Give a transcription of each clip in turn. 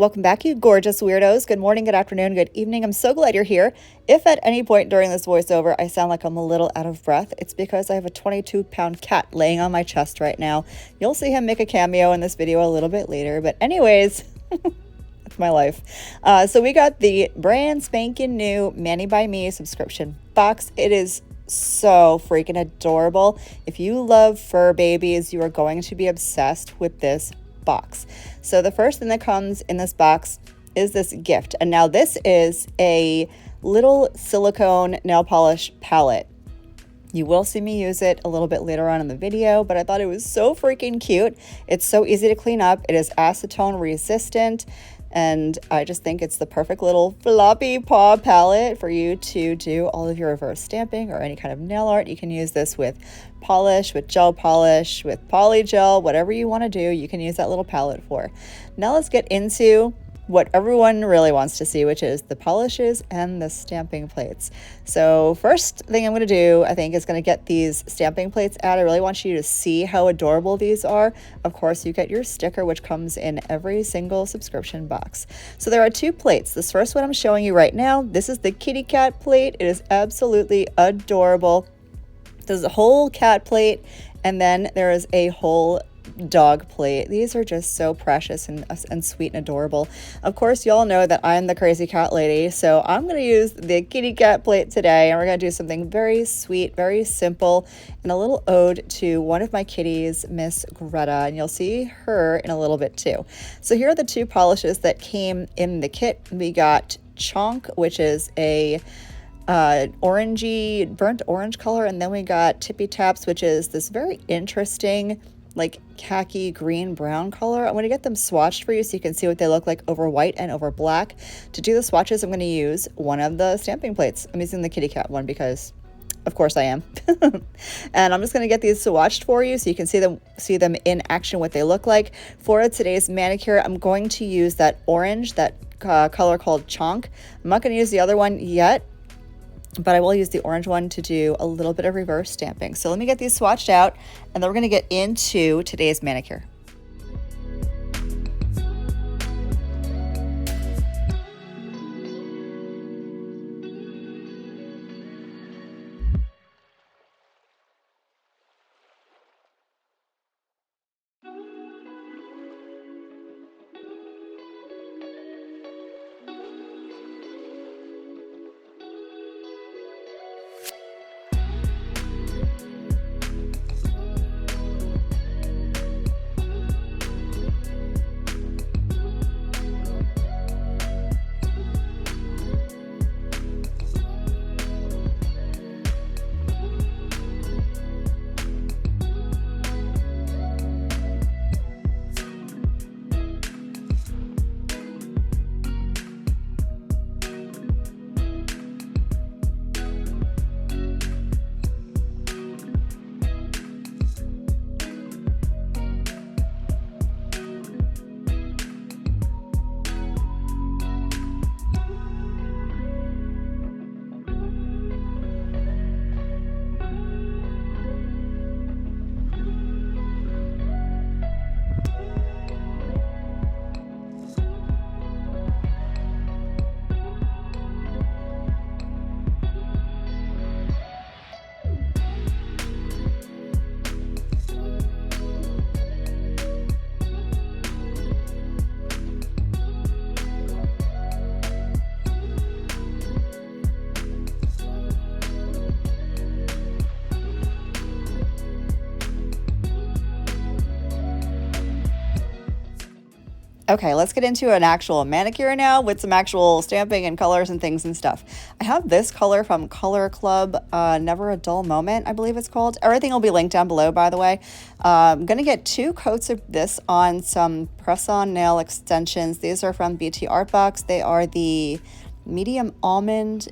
Welcome back, you gorgeous weirdos. Good morning, good afternoon, good evening. I'm so glad you're here. If at any point during this voiceover I sound like I'm a little out of breath, it's because I have a 22-pound cat laying on my chest right now. You'll see him make a cameo in this video a little bit later, but anyways, that's my life. So we got the brand spanking new Manny by Me subscription box. It is so freaking adorable. If you love fur babies, you are going to be obsessed with this box. So the first thing that comes in this box is this gift, and now this is a little silicone nail polish palette. You will see me use it a little bit later on in the video, but I thought it was so freaking cute. It's so easy to clean up. It is acetone resistant, and I just think it's the perfect little floppy paw palette for you to do all of your reverse stamping or any kind of nail art. You can use this with polish, with gel polish, with poly gel, whatever you want to do, you can use that little palette for. Now let's get into what everyone really wants to see, which is the polishes and the stamping plates. So first thing I'm going to do, I think, is going to get these stamping plates out. I really want you to see how adorable these are. Of course, you get your sticker, which comes in every single subscription box. So there are two plates. This first one I'm showing you right now, this is the kitty cat plate. It is absolutely adorable. There's a whole cat plate, and then there is a whole dog plate. These are just so precious and sweet and adorable. Of course, you all know that I'm the crazy cat lady, so I'm going to use the kitty cat plate today, and we're going to do something very sweet, very simple, and a little ode to one of my kitties, Miss Greta, and you'll see her in a little bit too. So here are the two polishes that came in the kit. We got Chonk, which is a orangey, burnt orange color, and then we got Tippy Taps, which is this very interesting like khaki green brown color. I'm going to get them swatched for you so you can see what they look like over white and over black. To do the swatches, I'm going to use one of the stamping plates. I'm using the kitty cat one because of course I am. And I'm just going to get these swatched for you so you can see them in action, what they look like. For today's manicure, I'm going to use that orange, that color called Chonk. I'm not going to use the other one yet, but I will use the orange one to do a little bit of reverse stamping. So let me get these swatched out, and then we're going to get into today's manicure. Okay, let's get into an actual manicure now with some actual stamping and colors and things and stuff. I have this color from Color Club, Never a Dull Moment, I believe it's called. Everything will be linked down below, by the way. I'm going to get 2 coats of this on some press-on nail extensions. These are from BT Art Box. They are the medium almond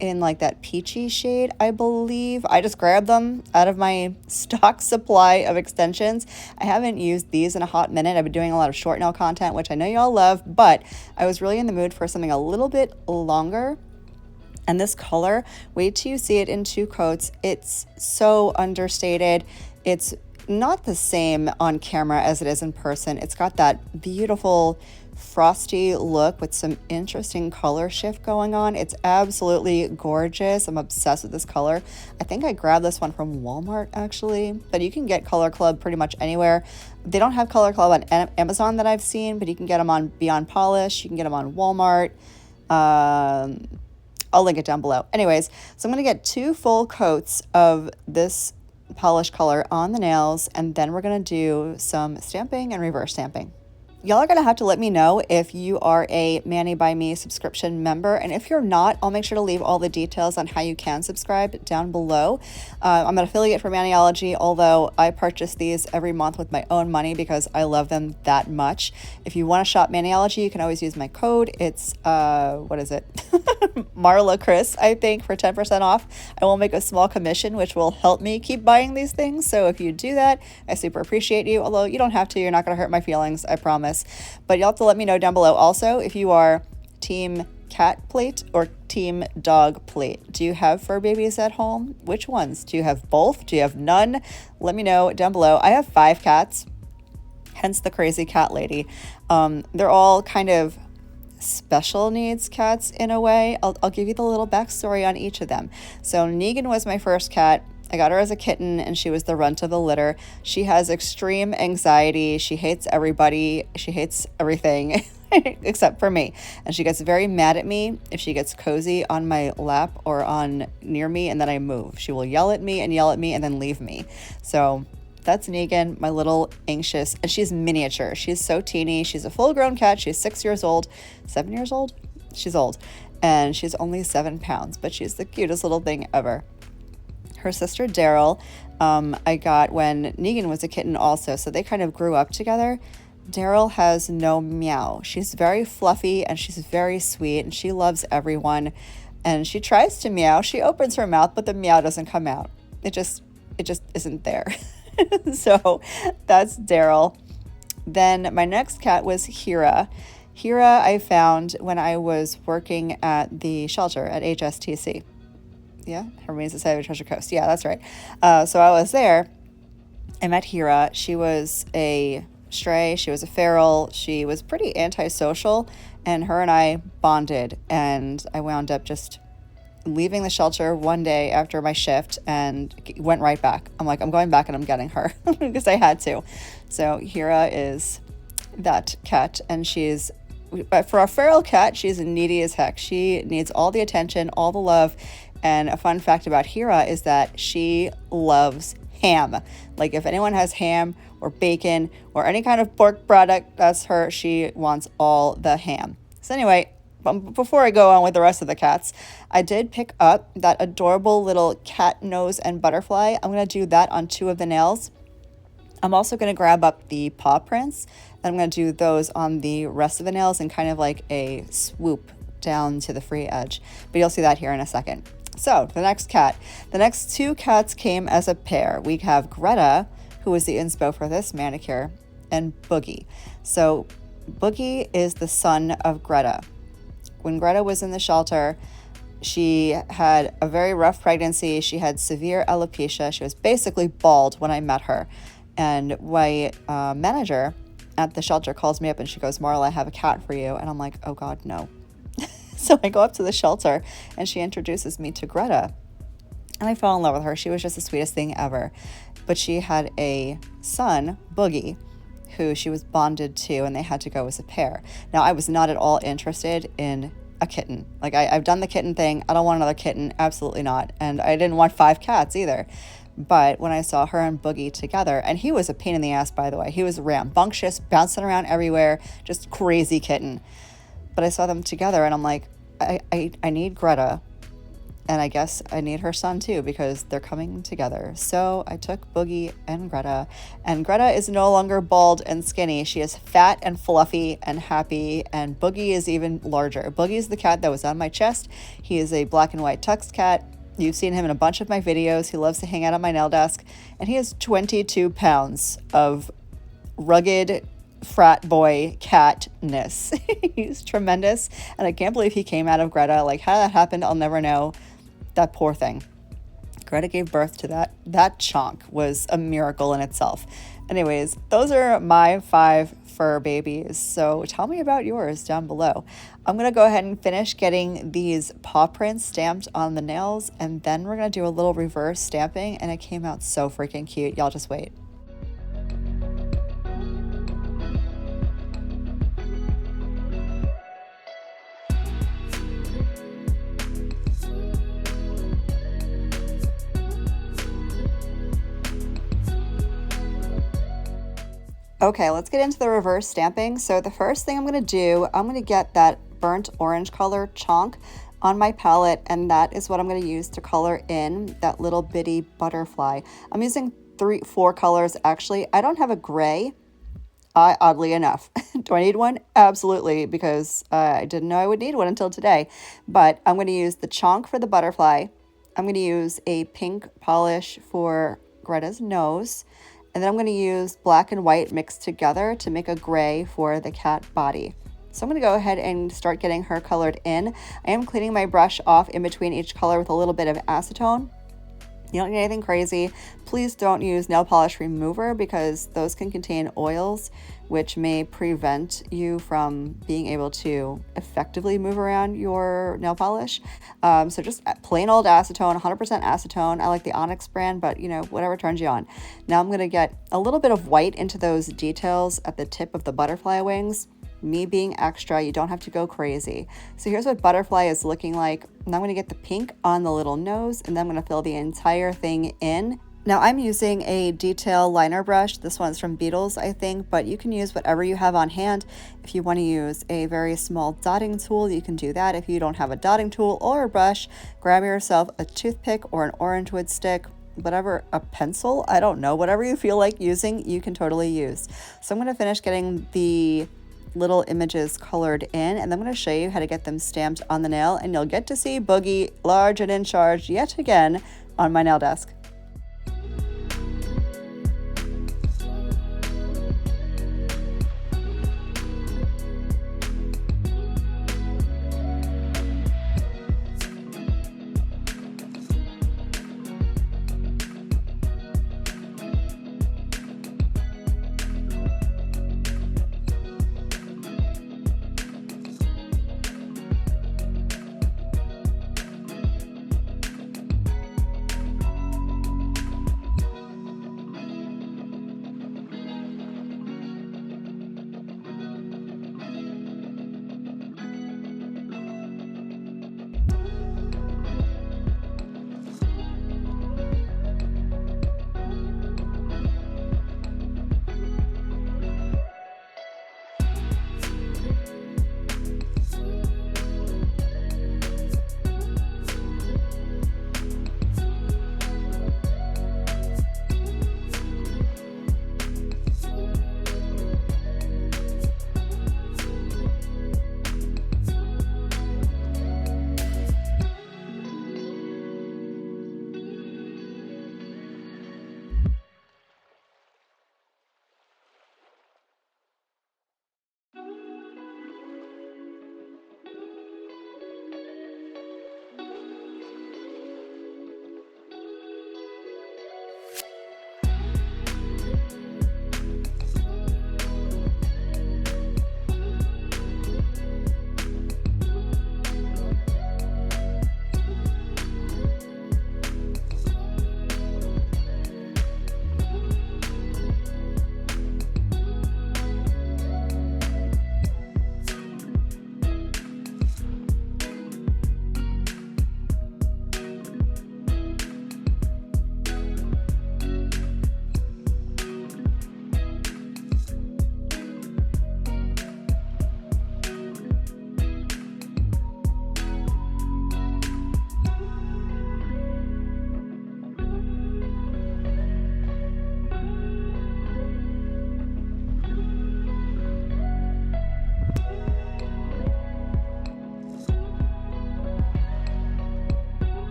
in like that peachy shade, I believe. I just grabbed them out of my stock supply of extensions. I haven't used these in a hot minute. I've been doing a lot of short nail content, which I know y'all love, but I was really in the mood for something a little bit longer. And this color, wait till you see it in 2 coats. It's so understated. It's not the same on camera as it is in person. It's got that beautiful frosty look with some interesting color shift going on. It's absolutely gorgeous. I'm obsessed with this color. I think I grabbed this one from Walmart actually, but you can get Color Club pretty much anywhere. They don't have Color Club on Amazon that I've seen, but you can get them on Beyond Polish. You can get them on Walmart. I'll link it down below. Anyways, so I'm going to get 2 full coats of this polish color on the nails, and then we're going to do some stamping and reverse stamping. Y'all are going to have to let me know if you are a Manny by Me subscription member. And if you're not, I'll make sure to leave all the details on how you can subscribe down below. I'm an affiliate for Maniology, although I purchase these every month with my own money because I love them that much. If you want to shop Maniology, you can always use my code. It's, what is it? Marlakrishelp, I think, for 10% off. I will make a small commission, which will help me keep buying these things. So if you do that, I super appreciate you. Although you don't have to, you're not going to hurt my feelings, I promise. But you'll have to let me know down below also if you are team cat plate or team dog plate. Do you have fur babies at home? Which ones? Do you have both? Do you have none? Let me know down below. I have 5 cats, hence the crazy cat lady. They're all kind of special needs cats in a way. I'll give you the little backstory on each of them. So Negan was my first cat. I got her as a kitten and she was the runt of the litter. She has extreme anxiety. She hates everybody. She hates everything except for me. And she gets very mad at me if she gets cozy on my lap or on near me and then I move. She will yell at me and then leave me. So that's Negan, my little anxious, and she's miniature. She's so teeny. She's a full-grown cat. She's 6 years old, 7 years old. She's old, and she's only 7 pounds, but she's the cutest little thing ever. Her sister Daryl, I got when Negan was a kitten also, so they kind of grew up together. Daryl has no meow. She's very fluffy and she's very sweet and she loves everyone. And she tries to meow. She opens her mouth, but the meow doesn't come out. It just isn't there. So that's Daryl. Then my next cat was Hira. Hira I found when I was working at the shelter at HSTC. Yeah, Hermes Society of Treasure Coast. Yeah, that's right. So I was there. I met Hira. She was a stray. She was a feral. She was pretty antisocial, and her and I bonded. And I wound up just leaving the shelter one day after my shift and went right back. I'm like, I'm going back and I'm getting her because I had to. So Hira is that cat, and but for a feral cat, she's needy as heck. She needs all the attention, all the love. And a fun fact about Hira is that she loves ham. Like if anyone has ham or bacon or any kind of pork product, that's her. She wants all the ham. So anyway, before I go on with the rest of the cats, I did pick up that adorable little cat nose and butterfly. I'm going to do that on 2 of the nails. I'm also going to grab up the paw prints, and I'm going to do those on the rest of the nails in kind of like a swoop down to the free edge. But you'll see that here in a second. So the next cat. The next 2 cats came as a pair. We have Greta, who was the inspo for this manicure, and Boogie. So Boogie is the son of Greta. When Greta was in the shelter, she had a very rough pregnancy. She had severe alopecia. She was basically bald when I met her. And my manager at the shelter calls me up and she goes, Marla, I have a cat for you. And I'm like, oh God, no. So I go up to the shelter and she introduces me to Greta. And I fell in love with her. She was just the sweetest thing ever. But she had a son, Boogie, who she was bonded to, and they had to go as a pair. Now, I was not at all interested in a kitten. Like, I've done the kitten thing. I don't want another kitten. Absolutely not. And I didn't want 5 cats either. But when I saw her and Boogie together, and he was a pain in the ass, by the way. He was rambunctious, bouncing around everywhere, just crazy kitten. But I saw them together, and I'm like, I need Greta. And I guess I need her son too, because they're coming together. So I took Boogie and Greta is no longer bald and skinny. She is fat and fluffy and happy, and Boogie is even larger. Boogie is the cat that was on my chest. He is a black and white tux cat. You've seen him in a bunch of my videos. He loves to hang out on my nail desk, and he has 22 pounds of rugged frat boy catness. He's tremendous, and I can't believe he came out of Greta. Like, how that happened, I'll never know. That poor thing. Greta gave birth to that chonk was a miracle in itself. Anyways, those are my 5 fur babies. So tell me about yours down below. I'm going to go ahead and finish getting these paw prints stamped on the nails, and then we're going to do a little reverse stamping, and it came out so freaking cute. Y'all just wait. Okay, let's get into the reverse stamping. So the first thing I'm going to do, I'm going to get that burnt orange color chonk on my palette, and that is what I'm going to use to color in that little bitty butterfly. I'm using 4 colors actually. I don't have a gray, oddly enough. Do I need one? Absolutely, because I didn't know I would need one until today. But I'm going to use the chonk for the butterfly. I'm going to use a pink polish for Greta's nose. And then I'm going to use black and white mixed together to make a gray for the cat body. So I'm going to go ahead and start getting her colored in. I am cleaning my brush off in between each color with a little bit of acetone. You don't need anything crazy. Please don't use nail polish remover because those can contain oils which may prevent you from being able to effectively move around your nail polish. So just plain old acetone, 100% acetone. I like the Onyx brand, but you know, whatever turns you on. Now I'm going to get a little bit of white into those details at the tip of the butterfly wings. Me being extra, you don't have to go crazy. So here's what butterfly is looking like. And I'm going to get the pink on the little nose, and then I'm going to fill the entire thing in. Now I'm using a detail liner brush. This one's from Beetles, I think, but you can use whatever you have on hand. If you want to use a very small dotting tool, you can do that. If you don't have a dotting tool or a brush, grab yourself a toothpick or an orange wood stick, whatever, a pencil, I don't know, whatever you feel like using, you can totally use. So I'm going to finish getting the little images colored in, and I'm going to show you how to get them stamped on the nail, and you'll get to see Boogie large and in charge yet again on my nail desk.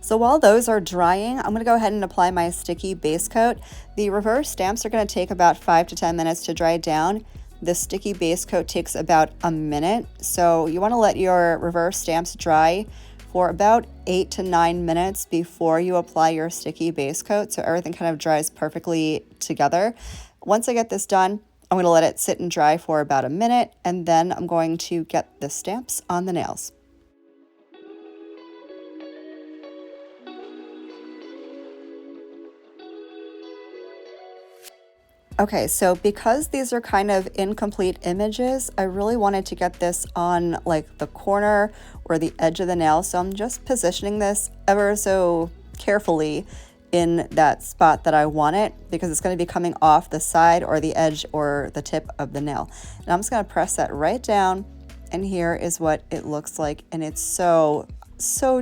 So while those are drying, I'm gonna go ahead and apply my sticky base coat. The reverse stamps are gonna take about 5 to 10 minutes to dry down. The sticky base coat takes about a minute. So you wanna let your reverse stamps dry for about 8 to 9 minutes before you apply your sticky base coat, so everything kind of dries perfectly together. Once I get this done, I'm gonna let it sit and dry for about a minute, and then I'm going to get the stamps on the nails. Okay, so because these are kind of incomplete images, I really wanted to get this on like the corner or the edge of the nail. So I'm just positioning this ever so carefully in that spot that I want it, because it's going to be coming off the side or the edge or the tip of the nail. And I'm just going to press that right down, and here is what it looks like. And it's so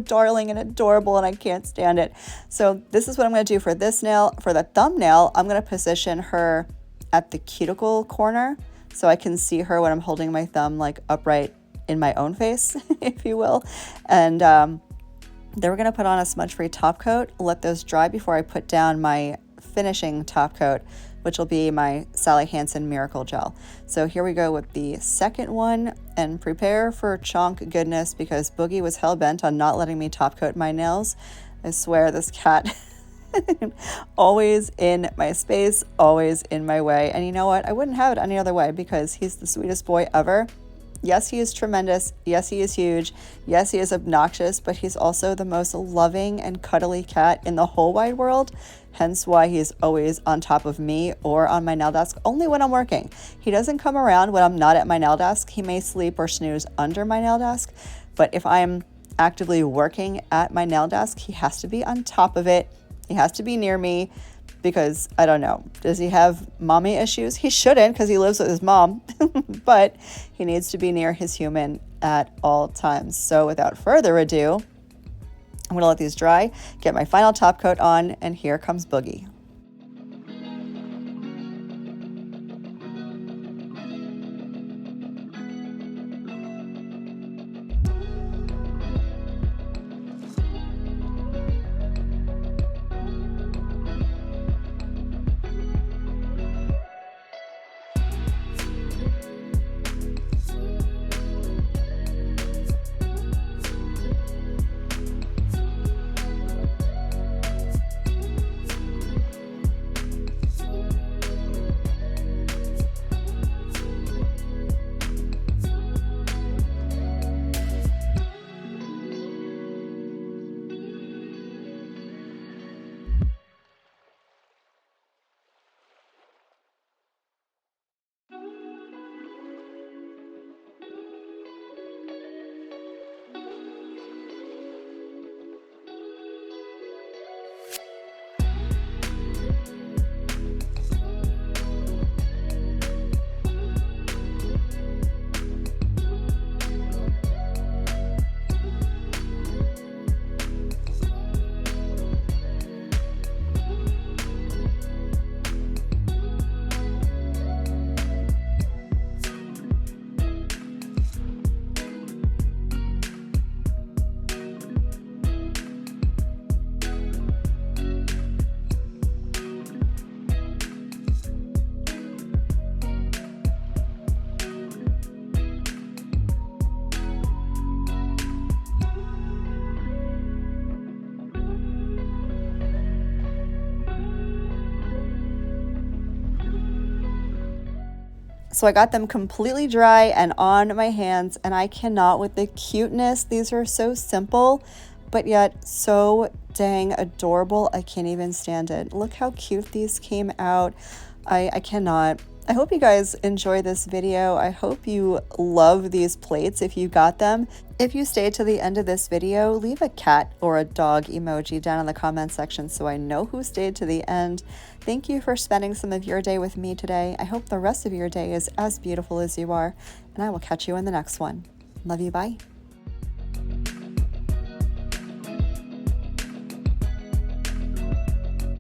darling and adorable, and I can't stand it. So this is what I'm going to do for this nail. For the thumbnail, I'm going to position her at the cuticle corner so I can see her when I'm holding my thumb like upright in my own face, if you will. And then we're going to put on a smudge-free top coat, let those dry before I put down my finishing top coat, which will be my Sally Hansen Miracle Gel. So here we go with the second one, and prepare for chonk goodness, because Boogie was hell-bent on not letting me top coat my nails. I swear, this cat always in my space, always in my way. And you know what? I wouldn't have it any other way, because he's the sweetest boy ever. Yes, he is tremendous. Yes, he is huge. Yes, he is obnoxious, but he's also the most loving and cuddly cat in the whole wide world. Hence why he's always on top of me or on my nail desk, only when I'm working. He doesn't come around when I'm not at my nail desk. He may sleep or snooze under my nail desk, but if I'm actively working at my nail desk, he has to be on top of it. He has to be near me, because I don't know, does he have mommy issues? He shouldn't, because he lives with his mom, but he needs to be near his human at all times. So without further ado, I'm gonna let these dry, get my final top coat on, and here comes Boogie. So I got them completely dry and on my hands, and I cannot with the cuteness. These are so simple, but yet so dang adorable. I can't even stand it. Look how cute these came out. I cannot. I hope you guys enjoy this video. I hope you love these plates if you got them. If you stayed to the end of this video, leave a cat or a dog emoji down in the comment section so I know who stayed to the end. Thank you for spending some of your day with me today. I hope the rest of your day is as beautiful as you are, and I will catch you in the next one. Love you, bye.